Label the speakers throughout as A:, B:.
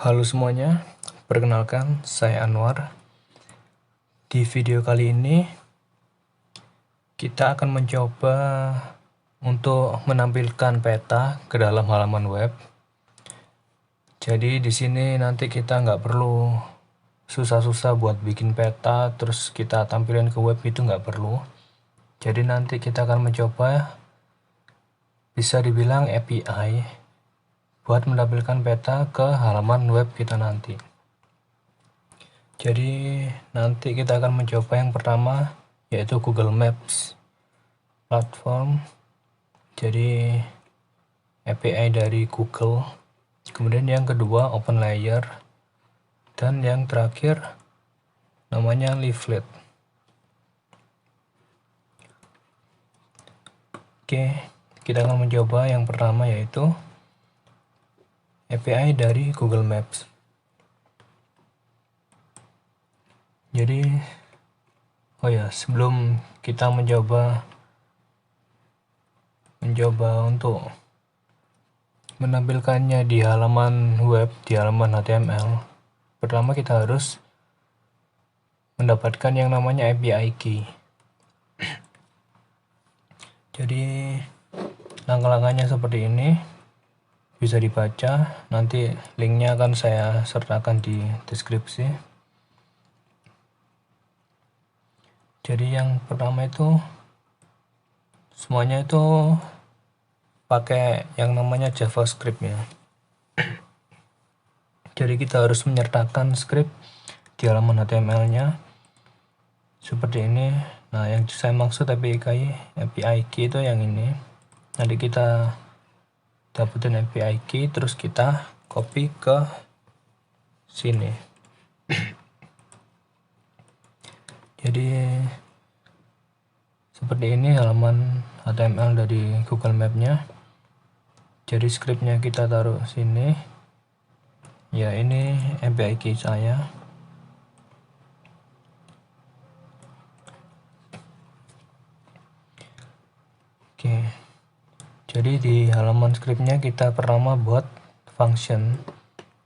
A: Halo semuanya, perkenalkan saya Anwar. Di video kali ini kita akan mencoba untuk menampilkan peta ke dalam halaman web. Jadi di sini nanti kita nggak perlu susah-susah buat bikin peta terus kita tampilin ke web, itu nggak perlu. Jadi nanti kita akan mencoba, bisa dibilang API buat menampilkan peta ke halaman web kita nanti. Jadi nanti kita akan mencoba yang pertama yaitu Google Maps platform. Jadi API dari Google. Kemudian yang kedua OpenLayer, dan yang terakhir namanya Leaflet. Oke, kita akan mencoba yang pertama yaitu API dari Google Maps. Jadi sebelum kita mencoba untuk menampilkannya di halaman web, di halaman HTML, pertama kita harus mendapatkan yang namanya API key. Jadi langkah-langkahnya seperti ini, bisa dibaca, nanti linknya akan saya sertakan di deskripsi. Jadi yang pertama itu semuanya itu pakai yang namanya JavaScript ya. Jadi kita harus menyertakan script di halaman HTML-nya seperti ini. Nah, yang saya maksud API key itu yang ini. Nanti kita dapetin API key, terus kita copy ke sini. Jadi seperti ini halaman HTML dari Google Map-nya. Jadi scriptnya kita taruh sini. Ya, ini API key saya. Oke. Jadi di halaman scriptnya kita pertama buat function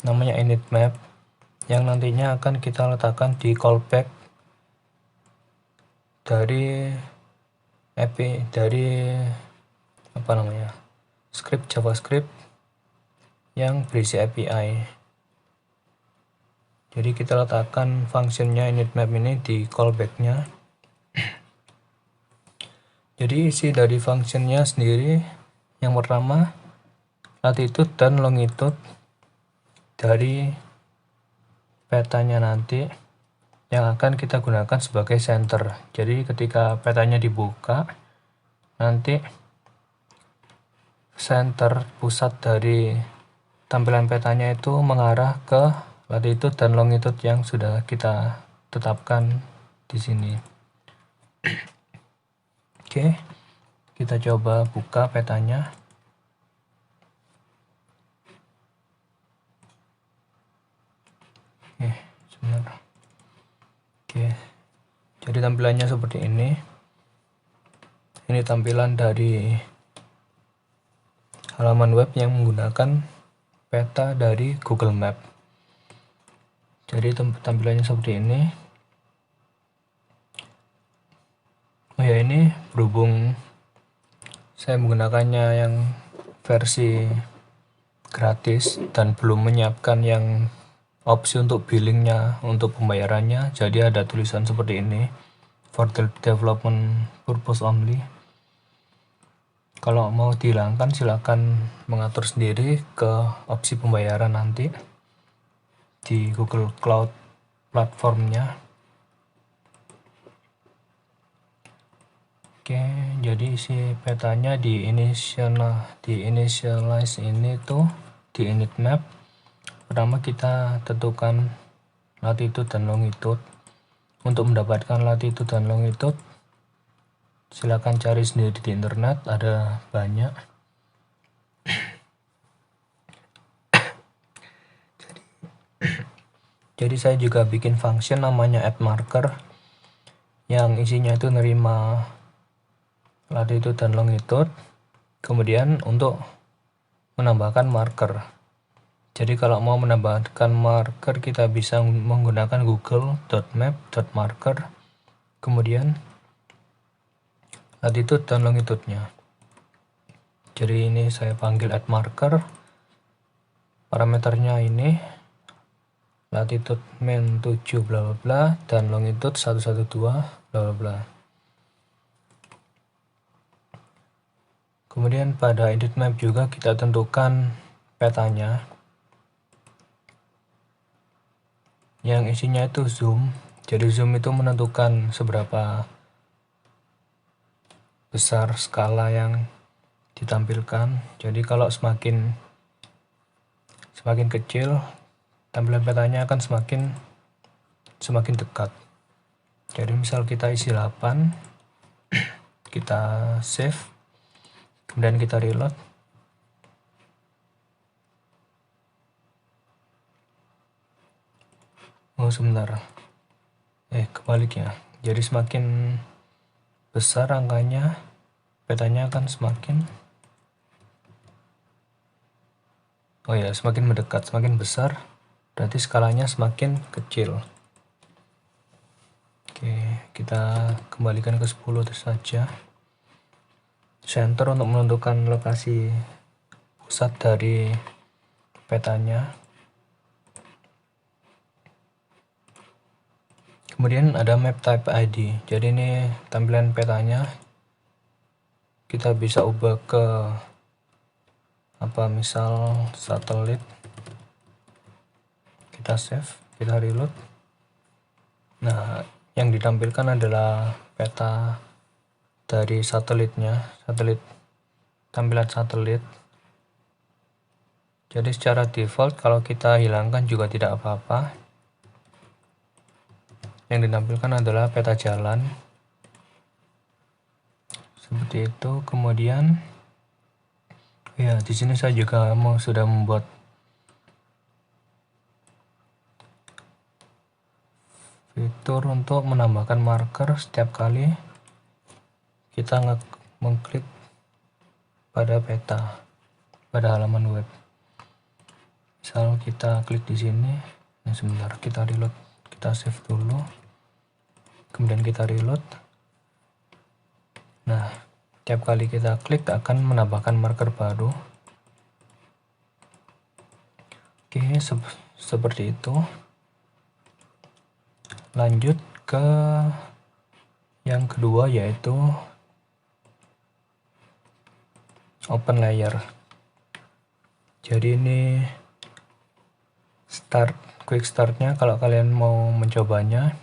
A: namanya initMap yang nantinya akan kita letakkan di callback dari script JavaScript yang berisi API. Jadi kita letakkan functionnya initMap ini di callbacknya. Jadi isi dari functionnya sendiri, yang pertama latitude dan longitude dari petanya nanti yang akan kita gunakan sebagai center. Jadi ketika petanya dibuka, nanti center pusat dari tampilan petanya itu mengarah ke latitude dan longitude yang sudah kita tetapkan di sini. Oke, kita coba buka petanya. Sebentar. Oke, jadi tampilannya seperti ini. Ini tampilan dari halaman web yang menggunakan peta dari Google Map. Jadi tampilannya seperti ini. Ini berhubung saya menggunakannya yang versi gratis dan belum menyiapkan yang opsi untuk billingnya, untuk pembayarannya, jadi ada tulisan seperti ini, for development purpose only. Kalau mau dihilangkan silakan mengatur sendiri ke opsi pembayaran nanti di Google Cloud platformnya. Oke, jadi isi petanya di initialize ini tuh di initMap. Pertama kita tentukan latitude dan longitude. Untuk mendapatkan latitude dan longitude, silakan cari sendiri di internet, ada banyak. Jadi saya juga bikin function namanya addMarker yang isinya itu nerima latitude dan longitude, kemudian untuk menambahkan marker. Jadi kalau mau menambahkan marker kita bisa menggunakan google.map.marker, kemudian latitude dan longitude-nya. Jadi ini saya panggil add marker, parameternya ini latitude min 7 bla bla bla dan longitude 112 bla bla bla. Kemudian pada edit map juga kita tentukan petanya yang isinya itu zoom. Jadi zoom itu menentukan seberapa besar skala yang ditampilkan. Jadi kalau semakin kecil, tampilan petanya akan semakin dekat. Jadi misal kita isi 8, kita save, kemudian kita reload. Oh sebentar, kebaliknya. Jadi semakin besar angkanya, petanya akan semakin semakin mendekat, semakin besar, berarti skalanya semakin kecil. Oke, kita kembalikan ke 10 terus saja. Center untuk menentukan lokasi pusat dari petanya. Kemudian ada map type ID. Jadi ini tampilan petanya. Kita bisa ubah ke misal satelit. Kita save, kita reload. Nah, yang ditampilkan adalah peta dari satelitnya, tampilan satelit. Jadi secara default kalau kita hilangkan juga tidak apa-apa. Yang ditampilkan adalah peta jalan. Seperti itu. Kemudian di sini saya juga sudah membuat fitur untuk menambahkan marker setiap kali kita mengklik pada peta, pada halaman web. Misal kita klik di sini, sebentar kita reload, kita save dulu, kemudian kita reload. Nah, tiap kali kita klik akan menambahkan marker baru. Oke, seperti itu. Lanjut ke yang kedua, yaitu open layer. Jadi ini quick startnya. Kalau kalian mau mencobanya,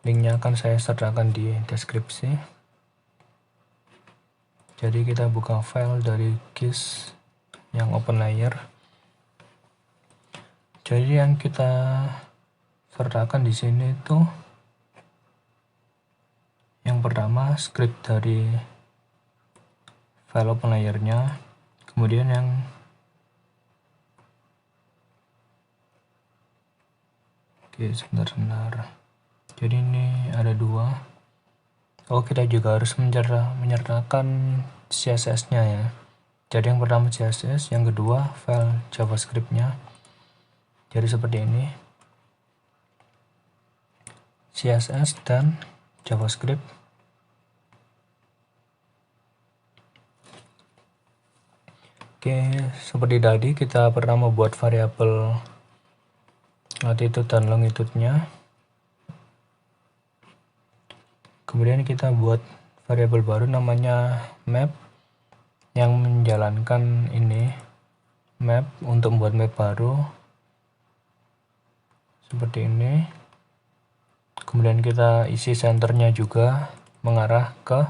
A: linknya akan saya sertakan di deskripsi. Jadi kita buka file dari GIS yang open layer. Jadi yang kita sertakan di sini itu yang pertama script dari file open layernya, kemudian yang sebentar. Jadi ini ada dua. Kita juga harus menyertakan CSS-nya ya. Jadi yang pertama CSS, yang kedua file JavaScript-nya. Jadi seperti ini. CSS dan JavaScript. Seperti tadi kita pertama buat variabel latitude dan longitude-nya. Kemudian kita buat variabel baru namanya map yang menjalankan ini map untuk membuat map baru seperti ini. Kemudian kita isi senternya juga mengarah ke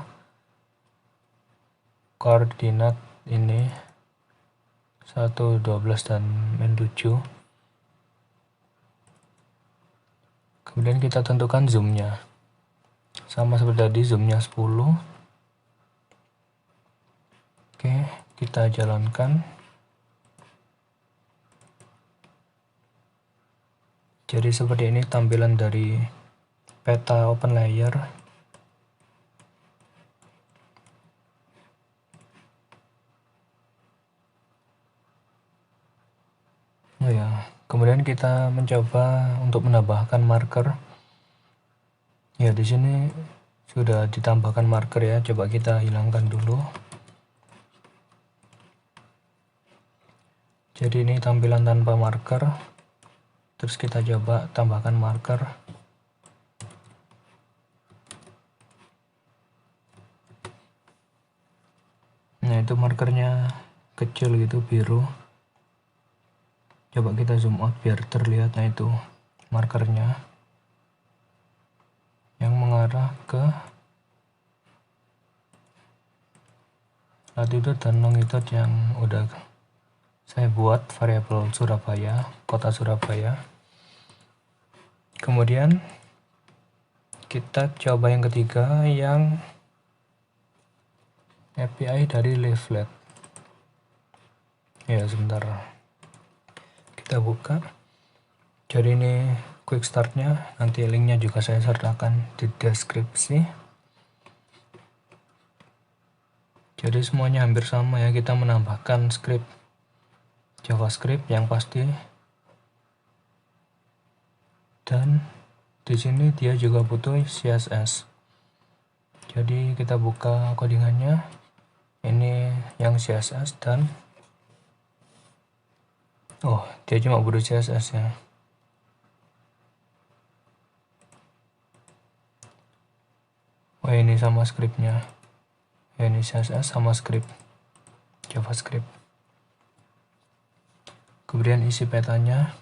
A: koordinat ini 1, 12 dan min 7. Kemudian kita tentukan zoomnya sama seperti tadi, zoomnya 10. Kita jalankan. Jadi seperti ini tampilan dari peta open layer. Oh ya, kemudian kita mencoba untuk menambahkan marker. Ya, di sini sudah ditambahkan marker ya. Coba kita hilangkan dulu. Jadi ini tampilan tanpa marker. Terus kita coba tambahkan marker. Nah, itu markernya kecil gitu, biru. Coba kita zoom out biar terlihat. Nah, itu markernya yang mengarah ke latitude dan longitude yang udah saya buat variabel Surabaya, kota Surabaya. Kemudian kita coba yang ketiga, yang API dari leaflet. Ya, sebentar, kita buka. Jadi ini quick startnya, nanti linknya juga saya sertakan di deskripsi. Jadi semuanya hampir sama ya, kita menambahkan script JavaScript yang pasti, dan di sini dia juga butuh CSS. Jadi kita buka codingannya, ini yang CSS, dan oh, dia cuma butuh CSS ya. Oh, ini sama scriptnya ya, ini CSS sama script JavaScript. Kemudian isi petanya,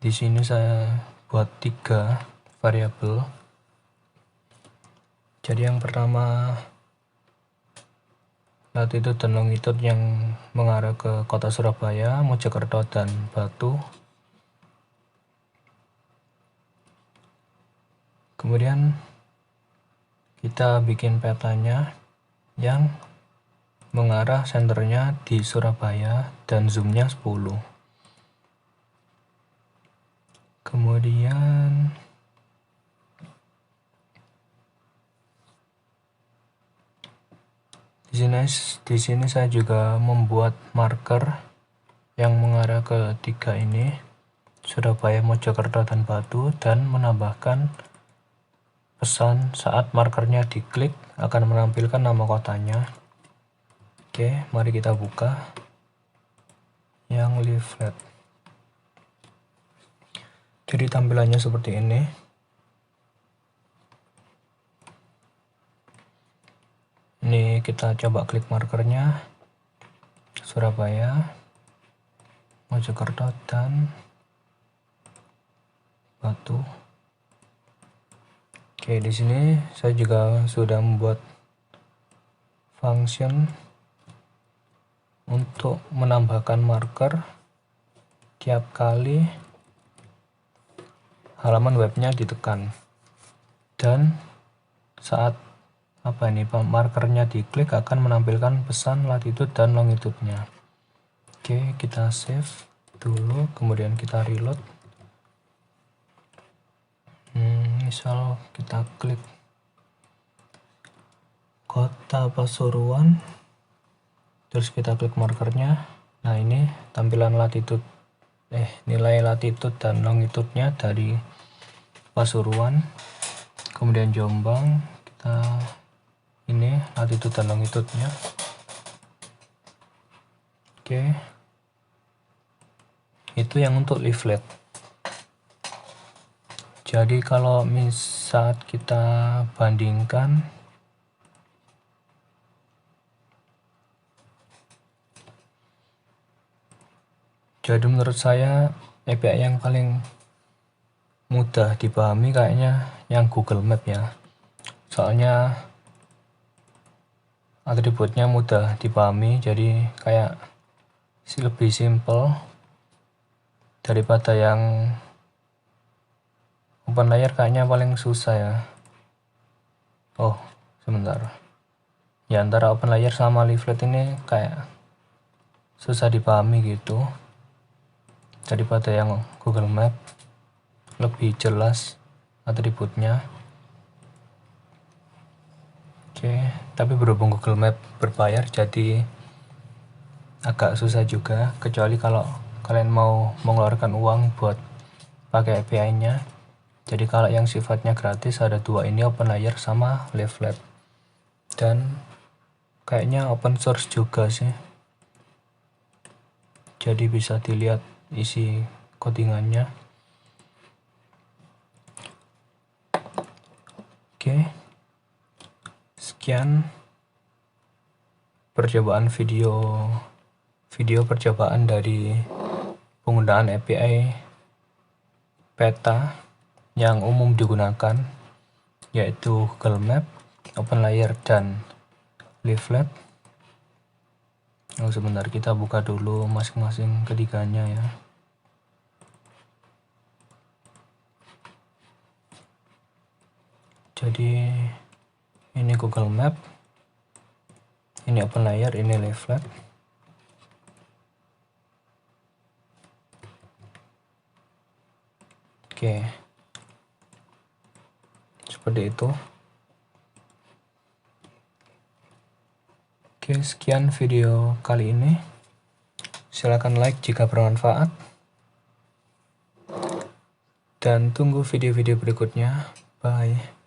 A: di sini saya buat 3 variabel. Jadi yang pertama latitude dan longitude yang mengarah ke kota Surabaya, Mojokerto, dan Batu. Kemudian kita bikin petanya yang mengarah senternya di Surabaya dan zoomnya 10. Kemudian di sini saya juga membuat marker yang mengarah ke 3 ini, Surabaya, Mojokerto, dan Batu, dan menambahkan pesan saat markernya diklik akan menampilkan nama kotanya. Oke, mari kita buka yang leaflet. Jadi tampilannya seperti ini. Ini kita coba klik markernya, Surabaya, Mojokerto, dan Batu. Oke, di sini saya juga sudah membuat function untuk menambahkan marker tiap kali halaman webnya ditekan, dan saat markernya diklik akan menampilkan pesan latitude dan longitude-nya. Oke, kita save dulu, kemudian kita reload. Misal kita klik kota Pasuruan, terus kita klik markernya. Nah, ini tampilan nilai latitude dan longitude-nya dari Pasuruan. Kemudian Jombang, kita ini latitude dan longitude-nya. Oke, itu yang untuk leaflet. Jadi kalau saat kita bandingkan, jadi menurut saya API yang paling mudah dipahami kayaknya yang Google Map ya. Soalnya atributnya mudah dipahami, jadi kayak lebih simple daripada yang OpenLayer. Kayaknya paling susah ya. Oh, sebentar. Ya, antara OpenLayer sama leaflet ini kayak susah dipahami gitu daripada yang Google Map, lebih jelas atributnya. Oke, tapi berhubung Google Map berbayar jadi agak susah juga, kecuali kalau kalian mau mengeluarkan uang buat pakai API-nya. Jadi kalau yang sifatnya gratis ada dua ini, OpenLayer sama Leaflet. Dan kayaknya open source juga sih. Jadi bisa dilihat isi codingannya. Oke. Sekian percobaan video percobaan dari penggunaan API peta yang umum digunakan, yaitu Google Map, OpenLayer, dan Leaflet. Sebentar, kita buka dulu masing-masing ketiganya ya. Jadi ini Google Map, ini OpenLayer, ini Leaflet. Oke, seperti itu. Oke, sekian video kali ini. Silakan like jika bermanfaat. Dan tunggu video-video berikutnya. Bye.